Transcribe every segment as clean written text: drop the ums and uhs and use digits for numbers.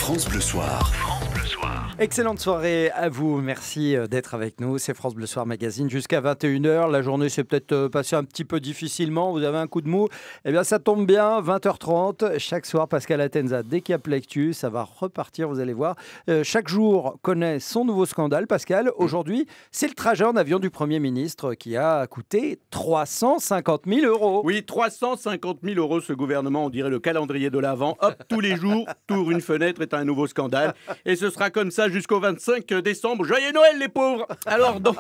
France Bleu Soir. Excellente soirée à vous, merci d'être avec nous, c'est France Bleu Soir Magazine jusqu'à 21h, la journée s'est peut-être passée un petit peu difficilement, vous avez un coup de mou, eh bien ça tombe bien, 20h30, chaque soir Pascal Atenza décape l'actu, ça va repartir, vous allez voir, chaque jour connaît son nouveau scandale. Pascal, aujourd'hui c'est le trajet en avion du Premier ministre qui a coûté 350 000 €. Oui, 350 000 €, ce gouvernement, on dirait le calendrier de l'Avent. Hop, tous les jours, t'ouvres une fenêtre et t'as un nouveau scandale. Et ce sera comme ça jusqu'au 25 décembre. Joyeux Noël, les pauvres! Alors donc,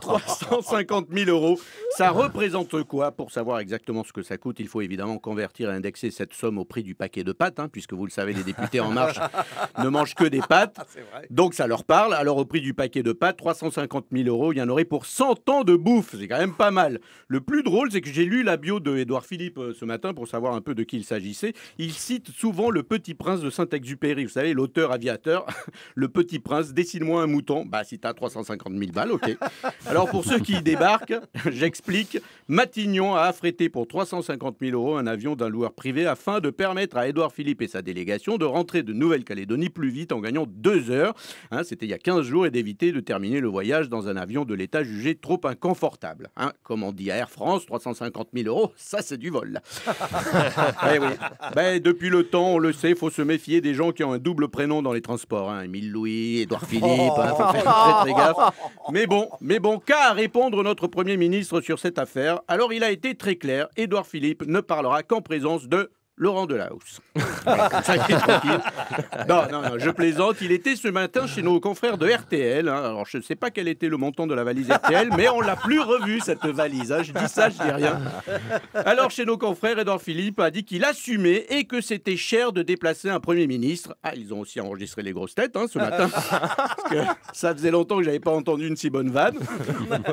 350 000 €, ça représente quoi? Pour savoir exactement ce que ça coûte, il faut évidemment convertir et indexer cette somme au prix du paquet de pâtes, puisque vous le savez, les députés En Marche ne mangent que des pâtes. Donc ça leur parle. Alors au prix du paquet de pâtes, 350 000 €, il y en aurait pour 100 ans de bouffe. C'est quand même pas mal. Le plus drôle, c'est que j'ai lu la bio de Édouard Philippe ce matin pour savoir un peu de qui il s'agissait. Il cite souvent Le Petit Prince de Saint-Exupéry. Vous savez, l'auteur aviateur. Le Petit Prince, dessine-moi un mouton. Bah, si t'as 350 000 balles, ok. Alors, pour ceux qui y débarquent, j'explique. Matignon a affrété pour 350 000 € un avion d'un loueur privé afin de permettre à Édouard Philippe et sa délégation de rentrer de Nouvelle-Calédonie plus vite en gagnant 2 heures. C'était il y a 15 jours et d'éviter de terminer le voyage dans un avion de l'État jugé trop inconfortable. Comme on dit à Air France, 350 000 €, ça c'est du vol. Eh oui. Depuis le temps, on le sait, il faut se méfier des gens qui ont un double prénom dans les transports. Émile Louis, Édouard Philippe, faut faire très gaffe. Mais bon, qu'a à répondre notre Premier ministre sur cette affaire? Alors il a été très clair, Édouard Philippe ne parlera qu'en présence de Laurent Delahousse. Ça y est, tranquille. Non, je plaisante. Il était ce matin chez nos confrères de RTL. Alors, je ne sais pas quel était le montant de la valise RTL, mais on l'a plus revue, cette valise. Je dis ça, je dis rien. Alors, chez nos confrères, Édouard Philippe a dit qu'il assumait et que c'était cher de déplacer un Premier ministre. Ils ont aussi enregistré les grosses têtes ce matin. Parce que ça faisait longtemps que je n'avais pas entendu une si bonne vanne.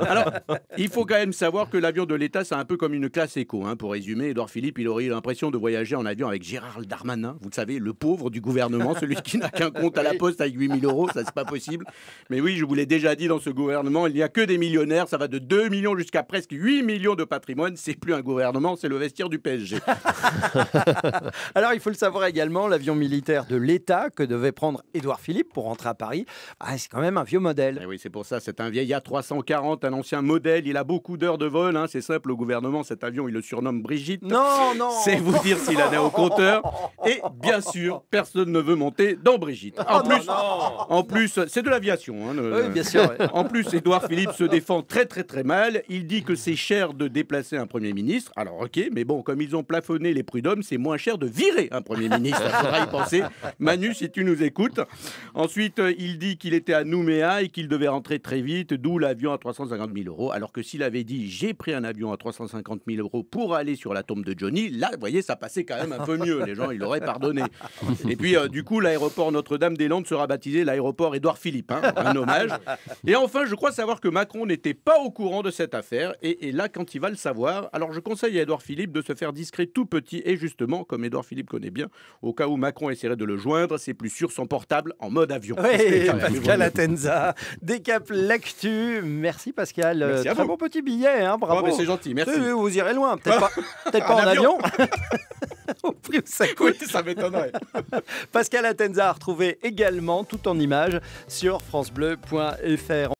Alors, il faut quand même savoir que l'avion de l'État, c'est un peu comme une classe éco. Pour résumer, Édouard Philippe, il aurait eu l'impression de voyager en avion avec Gérald Darmanin, vous le savez, le pauvre du gouvernement, celui qui n'a qu'un compte à la poste avec 8 000 €, ça c'est pas possible. Mais oui, je vous l'ai déjà dit, dans ce gouvernement, il n'y a que des millionnaires, ça va de 2 millions jusqu'à presque 8 millions de patrimoine, c'est plus un gouvernement, c'est le vestiaire du PSG. Alors il faut le savoir également, l'avion militaire de l'État que devait prendre Édouard Philippe pour rentrer à Paris, c'est quand même un vieux modèle. Et oui, c'est pour ça, c'est un vieil A340, un ancien modèle, il a beaucoup d'heures de vol, c'est simple, le gouvernement, cet avion, il le surnomme Brigitte. Non. C'est vous dire s'il en est au compteur. Et bien sûr, personne ne veut monter dans Brigitte. En plus, c'est de l'aviation. Oui, bien sûr. Ouais. En plus, Édouard Philippe se défend très mal. Il dit que c'est cher de déplacer un Premier ministre. Alors ok, mais bon, comme ils ont plafonné les prud'hommes, c'est moins cher de virer un Premier ministre. Il faudra y penser. Manu, si tu nous écoutes. Ensuite, il dit qu'il était à Nouméa et qu'il devait rentrer très vite, d'où l'avion à 350 000 €. Alors que s'il avait dit « j'ai pris un avion à 350 000 € pour aller sur la tombe de Johnny », là, vous voyez, ça passait quand même un peu mieux. Les gens, ils l'auraient pardonné. Et puis, du coup, l'aéroport Notre-Dame-des-Landes sera baptisé l'aéroport Édouard Philippe. Un hommage. Et enfin, je crois savoir que Macron n'était pas au courant de cette affaire. Et là, quand il va le savoir, alors je conseille à Édouard Philippe de se faire discret tout petit. Et justement, comme Édouard Philippe connaît bien, au cas où Macron essaierait de le joindre, c'est plus sûr son portable en mode avion. Oui, Pascal Atenza décape l'actu. Merci Pascal. Merci à Très vous. bon petit billet, bravo. Mais c'est gentil, merci. Vous irez loin, peut-être pas en avion. Au prix où ça coûte. Oui, ça m'étonnerait. Pascal Atenza à retrouver également tout en images sur francebleu.fr.